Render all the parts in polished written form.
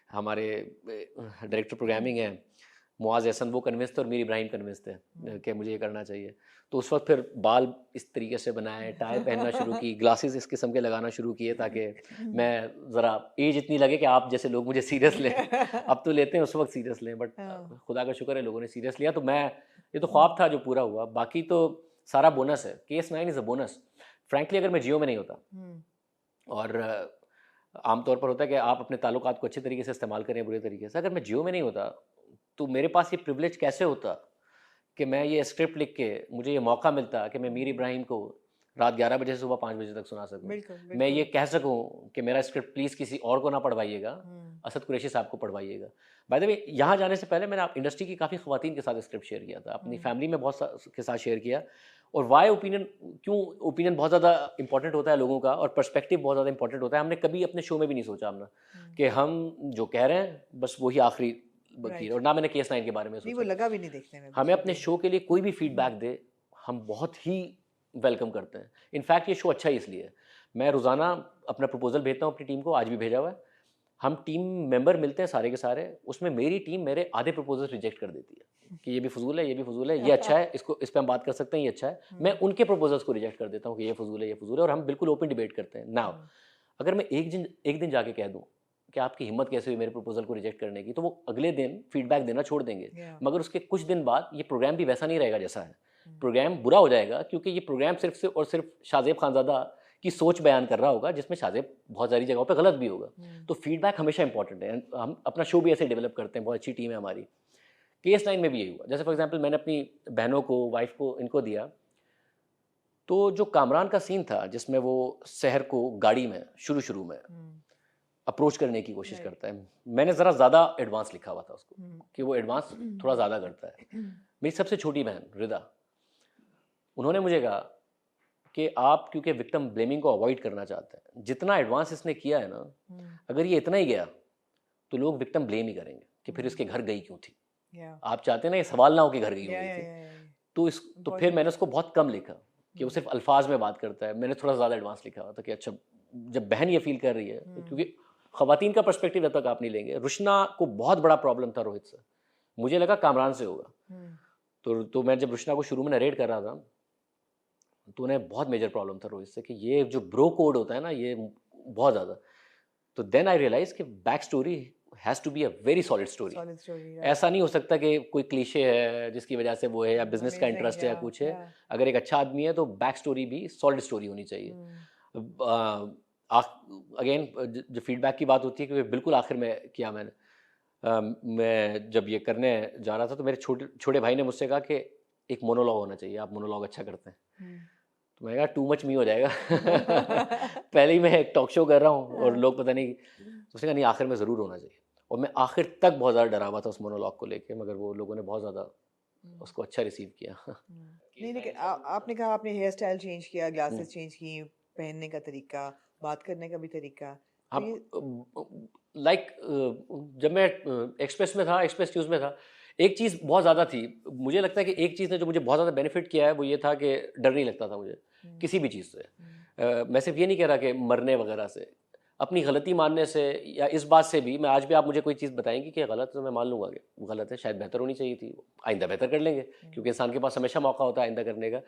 हमारे director programming हैं मुआज़ एहसन, वो कन्विंस थे और मीर इब्राहिम कन्विंस थे कि मुझे ये करना चाहिए। तो उस वक्त फिर बाल इस तरीके से बनाए, टाई पहनना शुरू की, ग्लासेस इस किस्म के लगाना शुरू किए ताकि मैं ज़रा एज इतनी लगे कि आप जैसे लोग मुझे सीरियस लें। अब तो लेते हैं, उस वक्त सीरियस लें, बट खुदा का शुक्र है लोगों ने सीरियस लिया। तो मैं, ये तो ख्वाब था जो पूरा हुआ, बाकी तो सारा बोनस है। Case 9 is a bonus. Frankly अगर मैं जियो में नहीं होता, और आमतौर पर होता है कि आप अपने ताल्लुकात को अच्छे तरीके से इस्तेमाल करें, बुरे तरीके से, अगर मैं जियो में नहीं होता तो मेरे पास ये प्रिविलेज कैसे होता कि मैं ये स्क्रिप्ट लिख के, मुझे ये मौका मिलता कि मैं मीर इब्राहिम को रात 11 बजे से सुबह 5 बजे तक सुना सकूं। मैं ये कह सकूं कि मेरा स्क्रिप्ट प्लीज़ किसी और को ना पढ़वाइएगा, असद कुरैशी साहब को पढ़वाइएगा। बाय द वे, यहाँ जाने से पहले मैंने इंडस्ट्री की काफ़ी ख़वातीन के साथ स्क्रिप्ट शेयर किया था, अपनी फैमिली में बहुत के साथ शेयर किया। और वाई ओपिनियन, क्यों ओपिनियन बहुत ज़्यादा इंपॉर्टेंट होता है लोगों का, और पर्सपेक्टिव बहुत ज़्यादा इंपॉर्टेंट होता है। हमने कभी अपने शो में भी नहीं सोचा हमने कि हम जो कह रहे हैं बस वही आखिरी वकील, और ना मैंने केस 9 के बारे में सोचा। वो लगा भी नहीं देखने में। हमें अपने शो के लिए कोई भी फीडबैक दे, हम बहुत ही वेलकम करते हैं। इनफैक्ट ये शो अच्छा ही इसलिए है, मैं रोज़ाना अपना प्रपोजल भेजता हूँ अपनी टीम को, आज भी भेजा हुआ है। हम टीम मेंबर मिलते हैं सारे के सारे, उसमें मेरी टीम मेरे आधे प्रपोजल रिजेक्ट कर देती है कि ये भी फजूल है, ये भी फजूल है, ये अच्छा है, इसको इस पर हम बात कर सकते हैं, ये अच्छा है। मैं उनके प्रपोजल्स को रिजेक्ट कर देता हूँ कि ये फजूल है, ये फजूल है, और हम बिल्कुल ओपन डिबेट करते हैं। नाउ अगर मैं एक दिन जाके कह दूँ कि आपकी हिम्मत कैसे हुई मेरे प्रपोजल को रिजेक्ट करने की, तो वो अगले दिन फीडबैक देना छोड़ देंगे। मगर उसके कुछ दिन बाद ये प्रोग्राम भी वैसा नहीं रहेगा जैसा है। प्रोग्राम बुरा हो जाएगा, क्योंकि ये प्रोग्राम सिर्फ और सिर्फ शाहजेब खानज़ादा की सोच बयान कर रहा होगा, जिसमें शाहजेब बहुत सारी जगहों पे गलत भी होगा। तो फीडबैक हमेशा इंपॉर्टेंट है। हम अपना शो भी ऐसे डेवलप करते हैं, बहुत अच्छी टीम है हमारी। केस 9 में भी यही हुआ। जैसे फॉर एग्जांपल मैंने अपनी बहनों को, वाइफ को, इनको दिया, तो जो कामरान का सीन था जिसमें वो शहर को गाड़ी में शुरू में अप्रोच करने की कोशिश करता है, मैंने ज़रा ज़्यादा एडवांस लिखा हुआ था उसको कि वो एडवांस थोड़ा ज़्यादा करता है। मेरी सबसे छोटी बहन रिदा, उन्होंने मुझे कहा कि आप क्योंकि विक्टिम ब्लेमिंग को अवॉइड करना चाहते हैं, जितना एडवांस इसने किया है ना, अगर ये इतना ही गया तो लोग विक्टिम ब्लेम ही करेंगे कि फिर इसके घर गई क्यों थी। आप चाहते हैं ना ये सवाल ना हो कि घर गई क्यों थी। तो फिर मैंने उसको बहुत कम लिखा कि वो सिर्फ अल्फाज में बात करता है। मैंने थोड़ा ज़्यादा एडवांस लिखा हुआ था कि अच्छा, जब बहन ये फील कर रही है, क्योंकि ख़वातीन का पर्सपेक्टिव जब तक आप नहीं लेंगे। रुशना को बहुत बड़ा प्रॉब्लम था रोहित से, मुझे लगा कामरान से होगा। तो मैं जब रुशना को शुरू में नरेट कर रहा था, तो उन्हें बहुत मेजर प्रॉब्लम था रोहित से कि ये जो ब्रो कोड होता है ना, ये बहुत ज़्यादा। तो देन आई रियलाइज कि back story has to be a very solid story. ऐसा नहीं हो सकता कि कोई क्लीशे है जिसकी वजह से वो है, या बिजनेस का इंटरेस्ट है या कुछ है। अगर एक अच्छा आदमी है तो बैक स्टोरी भी सॉलिड स्टोरी होनी चाहिए। अगेन जो फीडबैक की बात होती है कि बिल्कुल आखिर में किया मैंने, मैं जब ये करने जा रहा था तो मेरे छोटे भाई ने मुझसे कहा कि एक मोनोलॉग होना चाहिए, आप मोनोलॉग अच्छा करते हैं। तो मैंने कहा टू मच मी हो जाएगा। पहले ही मैं एक टॉक शो कर रहा हूँ और लोग पता नहीं, तो उसने कहा नहीं आखिर में ज़रूर होना चाहिए। और मैं आखिर तक बहुत ज़्यादा डरा हुआ था उस मोनोलॉग को लेके, मगर वो लोगों ने बहुत ज़्यादा उसको अच्छा रिसीव किया। नहीं, लेकिन आपने कहा आपने हेयर स्टाइल चेंज किया, ग्लासेस चेंज की, पहनने का तरीका, बात करने का भी तरीका। अब लाइक जब मैं एक्सप्रेस में था, एक्सप्रेस न्यूज़ में था, एक चीज़ बहुत ज़्यादा थी। मुझे लगता है कि एक चीज़ ने जो मुझे बहुत ज़्यादा बेनिफिट किया है वो ये था कि डर नहीं लगता था मुझे किसी भी चीज़ से। मैं सिर्फ ये नहीं कह रहा कि मरने वगैरह से, अपनी गलती मानने से, या इस बात से भी। मैं आज भी आप मुझे कोई चीज़ बताएंगी कि गलत, तो मैं मान लूँगा कि गलत है, शायद बेहतर होनी चाहिए थी, आइंदा बेहतर कर लेंगे, क्योंकि इंसान के पास हमेशा मौका होता है आइंदा करने का।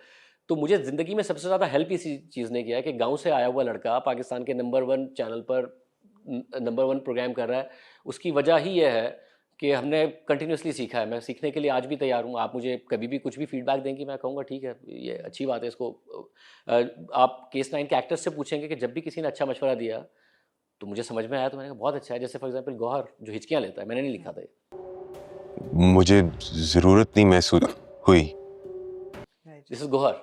तो मुझे ज़िंदगी में सबसे ज़्यादा हेल्प इसी चीज़ ने किया है कि गाँव से आया हुआ लड़का पाकिस्तान के नंबर 1 चैनल पर नंबर 1 प्रोग्राम कर रहा है। उसकी वजह ही यह है कि हमने कंटिन्यूसली सीखा है। मैं सीखने के लिए आज भी तैयार हूँ। आप मुझे कभी भी कुछ भी फीडबैक देंगी, मैं कहूँगा ठीक है, ये अच्छी बात है, इसको आप केस 9 के एक्टर्स से पूछेंगे कि जब भी किसी ने अच्छा मशवरा दिया तो मुझे समझ में आया, तो मैंने कहा बहुत अच्छा है। जैसे फॉर एग्जांपल गौहर जो हिचकियाँ लेता है, मैंने नहीं लिखा था ये, मुझे ज़रूरत नहीं महसूस हुई। This is Gauhar.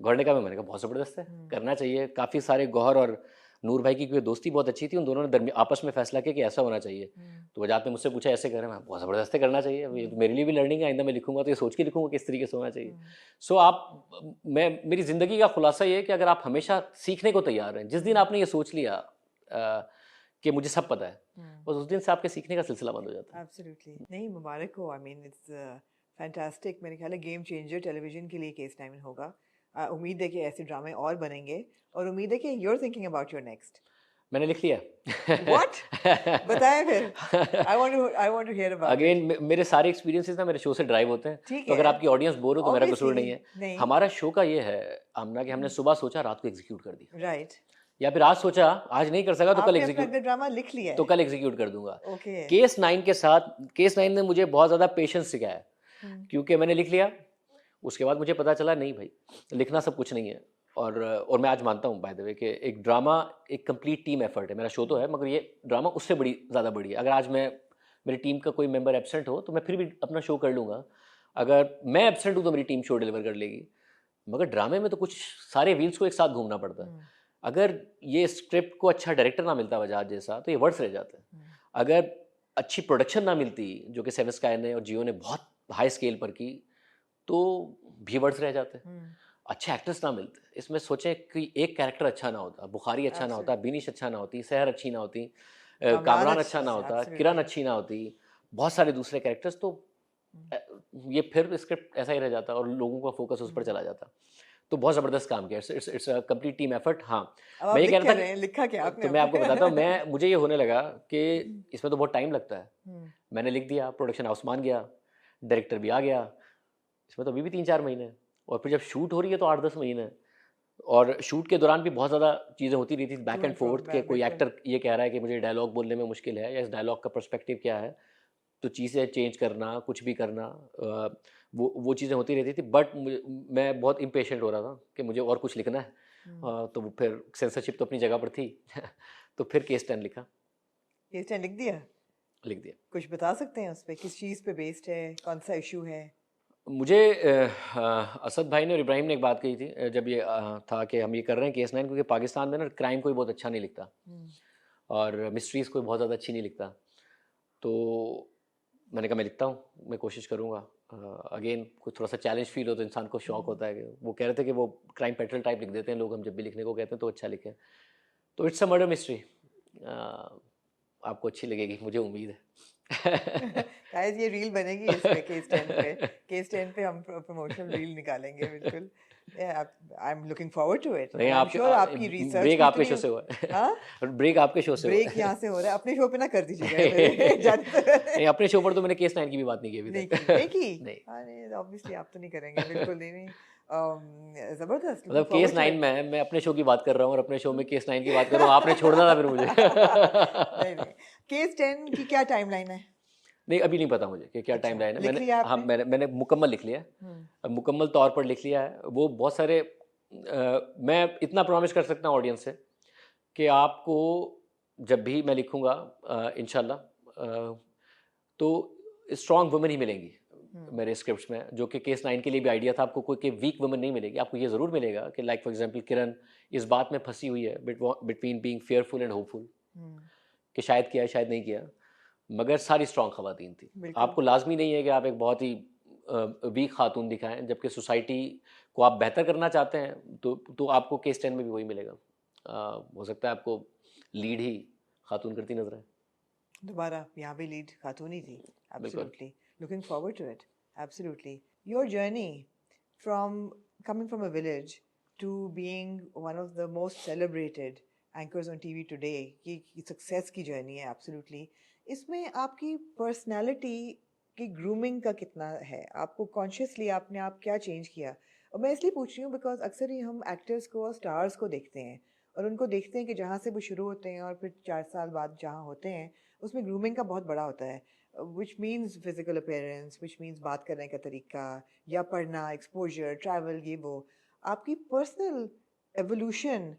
गौहर ने कहा, मैंने कहा बहुत ज़बरदस्त है, करना चाहिए। काफ़ी सारे गौहर और नूर भाई की क्योंकि दोस्ती बहुत अच्छी थी, उन दोनों ने आपस में फैसला किया कि ऐसा होना चाहिए। तो वजह आपने मुझसे पूछा ऐसे करें, मैं बहुत ज़बरदस्त है, करना चाहिए। ये तो मेरे लिए भी लर्निंग है, आइंदा मैं लिखूंगा तो ये सोच के लिखूंगा किस तरीके से होना चाहिए। सो मेरी ज़िंदगी का खुलासा ये है कि अगर आप हमेशा सीखने को तैयार हैं, जिस दिन आपने ये सोच लिया कि मुझे सब पता है, बस उस दिन से आपके सीखने का सिलसिला बंद हो जाता है। एब्सोल्युटली। नहीं, मुबारक हो। I mean it's fantastic. मेरे ख्याल है गेम चेंजर टेलीविजन के लिए केस 9 होगा। उम्मीद है कि ऐसे ड्रामे और बनेंगे, और उम्मीद है कि you are thinking about your next. मैंने लिख लिया What? बताएं फिर। I want to hear about it. Again मेरे सारे एक्सपीरियंसेस ना मेरे शो से ड्राइव होते हैं, ठीक तो अगर है। आपकी ऑडियंस बोर हो तो मेरा कसूर नहीं है। Obviously, नहीं। हमारा शो का ये है आमना कि हमने सुबह सोचा रात को एग्जीक्यूट कर दिया, Right. या फिर आज सोचा आज नहीं कर सका तो कल आपने अपना एग्जीक्यूट अगर ड्रामा लिख लिया तो है। कल एग्जीक्यूट कर दूंगा। Okay. केस 9 के साथ केस 9 ने मुझे बहुत ज़्यादा पेशेंस सिखाया, क्योंकि मैंने लिख लिया, उसके बाद मुझे पता चला नहीं भाई लिखना सब कुछ नहीं है। और मैं आज मानता हूँ बाय द वे कि एक ड्रामा एक कंप्लीट टीम एफर्ट है। मेरा शो तो है मगर ये ड्रामा उससे ज़्यादा बड़ी है। अगर आज मेरी टीम का कोई मेंबर एब्सेंट हो तो मैं फिर भी अपना शो कर लूँगा, अगर मैं एब्सेंट हूँ तो मेरी टीम शो डिलीवर कर लेगी। मगर ड्रामे में तो कुछ सारे व्हील्स को एक साथ घूमना पड़ता है। अगर ये स्क्रिप्ट को अच्छा डायरेक्टर ना मिलता वजाद जैसा तो ये वर्ड्स रह जाते हैं। अगर अच्छी प्रोडक्शन ना मिलती जो कि सेवन स्काई ने और जियो ने बहुत हाई स्केल पर की तो भी वर्ड्स रह जाते हैं। अच्छे एक्टर्स ना मिलते, इसमें सोचें कि एक कैरेक्टर अच्छा ना होता, बुखारी अच्छा ना होता, बिनिश अच्छा ना होती, सहर अच्छी ना होती, कामरान अच्छा ना होता, किरण अच्छी ना होती, बहुत सारे दूसरे कैरेक्टर्स, तो ये फिर स्क्रिप्ट ऐसा ही रह जाता और लोगों का फोकस उस पर चला जाता। तो बहुत ज़बरदस्त काम किया, it's a complete team effort. हाँ, मैं ये कह रहा था, लिखा क्या आपने? तो मैं आपको बताता हूँ, मुझे ये होने लगा कि इसमें तो बहुत टाइम लगता है। मैंने लिख दिया, प्रोडक्शन हाउस मान गया, डायरेक्टर भी आ गया, इसमें तो अभी भी 3-4 महीने हैं, और फिर जब शूट हो रही है तो 8-10 महीने हैं। और शूट के दौरान भी बहुत ज़्यादा चीज़ें होती रही थी बैक एंड फोर्थ, कि कोई एक्टर ये कह रहा है कि मुझे डायलॉग बोलने में मुश्किल है या इस डायलॉग का पर्सपेक्टिव क्या है, तो चीज़ें चेंज करना, कुछ भी करना, वो चीज़ें होती रहती थी। बट मैं बहुत इम्पेशेंट हो रहा था कि मुझे और कुछ लिखना है, तो फिर सेंसरशिप तो अपनी जगह पर थी तो फिर केस 10 लिखा। केस 10 लिख दिया? लिख दिया। कुछ बता सकते हैं उस पर, किस चीज़ पे बेस्ड है, कौन सा इशू है? मुझे असद भाई ने और इब्राहिम ने एक बात कही थी जब ये था कि हम ये कर रहे हैं केस 9, क्योंकि पाकिस्तान में ना क्राइम कोई बहुत अच्छा नहीं लिखता और मिस्ट्रीज़ कोई बहुत ज़्यादा अच्छी नहीं लिखता। तो मैंने कहा मैं लिखता हूँ, मैं कोशिश करूँगा। अगेन कुछ थोड़ा सा चैलेंज फील हो तो इंसान को शौक होता है। कि वो कह रहे थे कि वो क्राइम पेट्रोल टाइप लिख देते हैं लोग, हम जब भी लिखने को कहते हैं तो अच्छा लिखें। तो इट्स अ मर्डर मिस्ट्री, आपको अच्छी लगेगी मुझे उम्मीद है। शायद ये रील बनेगी इस पे, केस 10 पे। केस 10 पे हम प्रमोशनल रील निकालेंगे बिल्कुल। I am looking forward to it. नहीं, आपकी रिसर्च ब्रेक आपके शो से हुआ है। हाँ, ब्रेक आपके शो से हुआ है। ब्रेक यहाँ से हो रहा है, अपने शो पे ना कर दीजिएगा। नहीं, अपने शो पर तो मैंने केस 9 की भी बात नहीं की अभी तक। नहीं, अरे ऑब्वियसली आप तो नहीं करेंगे, बिल्कुल नहीं। जबरदस्त। मतलब केस 9 में मैं अपने शो की बात कर रहा हूँ और अपने शो में केस 9 की बात कर रहा हूँ, आपने छोड़ना था फिर मुझे। नहीं, केस 10 की क्या टाइमलाइन है? नहीं, अभी नहीं पता मुझे कि क्या टाइमलाइन है। लिख लिया आपने? मैंने मुकम्मल लिख लिया, मुकम्मल तौर पर लिख लिया है। वो बहुत सारे मैं इतना प्रॉमिस कर सकता हूँ ऑडियंस से कि आपको जब भी मैं लिखूँगा इंशाल्लाह तो स्ट्रॉन्ग वुमेन ही मिलेंगी मेरे स्क्रिप्ट्स में, जो कि केस 9 के लिए भी आइडिया था। आपको कोई वीक वुमेन नहीं मिलेगी, आपको ये ज़रूर मिलेगा कि लाइक फॉर एग्जांपल किरण इस बात में फंसी हुई है between being fearful and hopeful, कि शायद किया शायद नहीं किया, मगर सारी स्ट्रॉन्ग खवातीन थी। आपको लाजमी नहीं है कि आप एक बहुत ही वीक खातून दिखाएं, जबकि सोसाइटी को आप बेहतर करना चाहते हैं तो आपको केस 10 में भी वही मिलेगा। हो सकता है आपको लीड ही खातून करती नजर आए। दोबारा यहाँ भी लीड खातून ही थी। Absolutely looking forward to it. Absolutely your journey from coming from a village to being one of the most celebrated anchors on TV today, की सक्सेस की जर्नी है। एब्सोल्युटली इसमें आपकी पर्सनालिटी की ग्रूमिंग का कितना है? आपको कॉन्शियसली आपने आप क्या चेंज किया? और मैं इसलिए पूछ रही हूँ बिकॉज अक्सर ही हम एक्टर्स को और स्टार्स को देखते हैं और उनको देखते हैं कि जहाँ से वो शुरू होते हैं और फिर 4 साल बाद जहाँ होते हैं उसमें ग्रूमिंग का बहुत बड़ा होता है, which means physical appearance, which means बात करने का तरीका या पढ़ना, एक्सपोजर, ट्रैवल, ये वो। आपकी पर्सनल एवोल्यूशन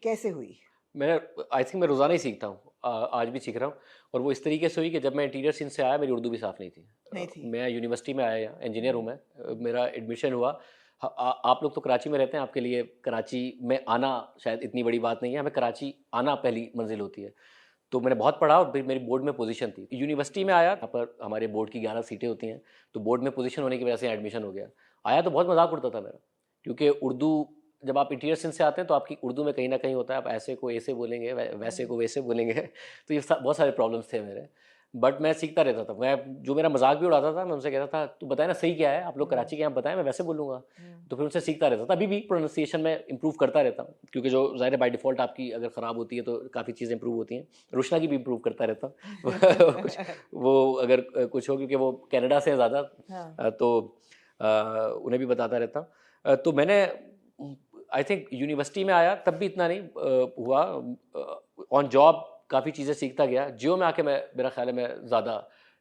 कैसे हुई? मैं आई थिंक मैं रोज़ाना ही सीखता हूँ, आज भी सीख रहा हूँ। और वो इस तरीके से हुई कि जब मैं इंटीरियर सीन से आया मेरी उर्दू भी साफ़ नहीं थी। मैं यूनिवर्सिटी में आया, इंजीनियर हूँ मैं, मेरा एडमिशन हुआ। आप लोग तो कराची में रहते हैं, आपके लिए कराची में आना शायद इतनी बड़ी बात नहीं है, हमें कराची आना पहली मंजिल होती है। तो मैंने बहुत पढ़ा और फिर मेरी बोर्ड में पोजीशन थी। यूनिवर्सिटी में आया, यहाँ पर हमारे बोर्ड की 11 सीटें होती हैं, तो बोर्ड में पोजीशन होने की वजह से एडमिशन हो गया। आया तो बहुत मजाक उड़ता था मेरा, क्योंकि उर्दू जब आप इंटीरियर सीन से आते हैं तो आपकी उर्दू में कहीं ना कहीं होता है, आप ऐसे को ऐसे बोलेंगे, वैसे को वैसे बोलेंगे। तो ये बहुत सारे प्रॉब्लम्स थे मेरे। बट मैं सीखता रहता था। मैं जो मेरा मजाक भी उड़ाता था, मैं उनसे कहता था तू बताए ना सही क्या है, आप लोग कराची के यहाँ बताएं, मैं वैसे बोलूँगा। तो फिर उनसे सीखता रहता था। अभी भी प्रोनाउंसिएशन में इंप्रूव करता रहता हूँ, क्योंकि जो ज़ाहिर है बाय डिफ़ॉल्ट आपकी अगर ख़राब होती है तो काफ़ी चीज़ें इंप्रूव होती हैं। रुशना की भी इंप्रूव करता रहता हूँ कुछ वो अगर कुछ हो, क्योंकि वो कनाडा से ज़्यादा हाँ तो उन्हें भी बताता रहता हूँ। तो मैंने आई थिंक यूनिवर्सिटी में आया तब भी इतना नहीं हुआ। ऑन जॉब काफ़ी चीज़ें सीखता गया। जियो में आके मैं, मेरा ख्याल है मैं ज़्यादा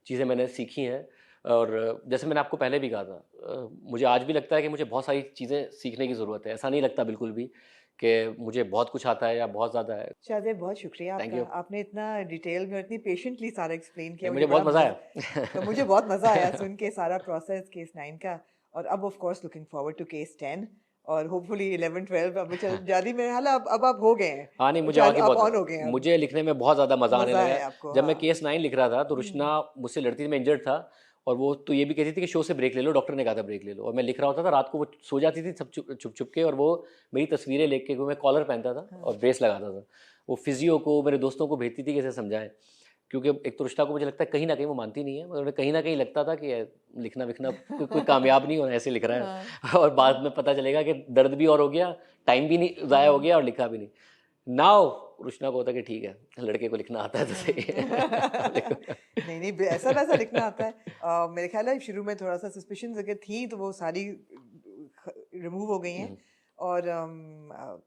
चीज़ें मैंने सीखी हैं। और जैसे मैंने आपको पहले भी कहा था, मुझे आज भी लगता है कि मुझे बहुत सारी चीज़ें सीखने की ज़रूरत है। ऐसा नहीं लगता बिल्कुल भी कि मुझे बहुत कुछ आता है या बहुत ज़्यादा है। शाहजेब, बहुत शुक्रिया थैंक आपका, यू। आपने इतना डिटेल में और इतनी पेशेंटली सारा एक्सप्लेन किया। मुझे बड़ा बहुत मज़ा मज़ा तो आया। मुझे बहुत मज़ा आया सुन के सारा प्रोसेस केस 9 का। और अब of course looking forward to case 10 और होपफुली 11 12। अब चल जाली में हाल अब आप हो गए हैं, हाँ नहीं, मुझे वाकई आप बहुत ऑन हो गए हैं अब। मुझे लिखने में बहुत ज़्यादा मज़ा आने मज़ा लगा है है। आपको, जब मैं हाँ। केस 9 लिख रहा था तो रुशना मुझसे लड़ती थी, मैं इंजर्ड था, और वो तो ये भी कहती थी कि शो से ब्रेक ले लो, डॉक्टर ने कहा था ब्रेक ले लो। और मैं लिख रहा होता था, रात को वो सो जाती थी सब छुप छुप छुप के, और वो मेरी तस्वीरें लेके, क्योंकि मैं कॉलर पहनता था और ब्रेस लगाता था, वो फिजियो को, मेरे दोस्तों को भेजती थी कैसे समझाएं। क्योंकि एक तो रुश्ता को मुझे लगता है कहीं ना कहीं वो मानती नहीं है, मगर उन्हें कहीं ना कहीं लगता था कि लिखना विखना कोई कामयाब नहीं होना, ऐसे लिख रहा हाँ है। और बाद में पता चलेगा कि दर्द भी और हो गया, टाइम भी नहीं ज़ाया हो गया और लिखा भी नहीं। नाउ रुशना को होता है कि ठीक है, लड़के को लिखना आता है तो सही है। नहीं नहीं, ऐसा वैसा लिखना आता है। मेरे ख्याल है शुरू में थोड़ा सा सस्पिशंस अगर थी तो वो सारी रिमूव हो गई हैं। और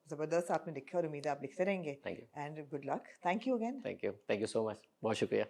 ज़बरदस्त आपने लिखा और उम्मीद है आप लिखते रहेंगे। Thank you, and good luck, thank you again. Thank you, thank you so much, बहुत शुक्रिया।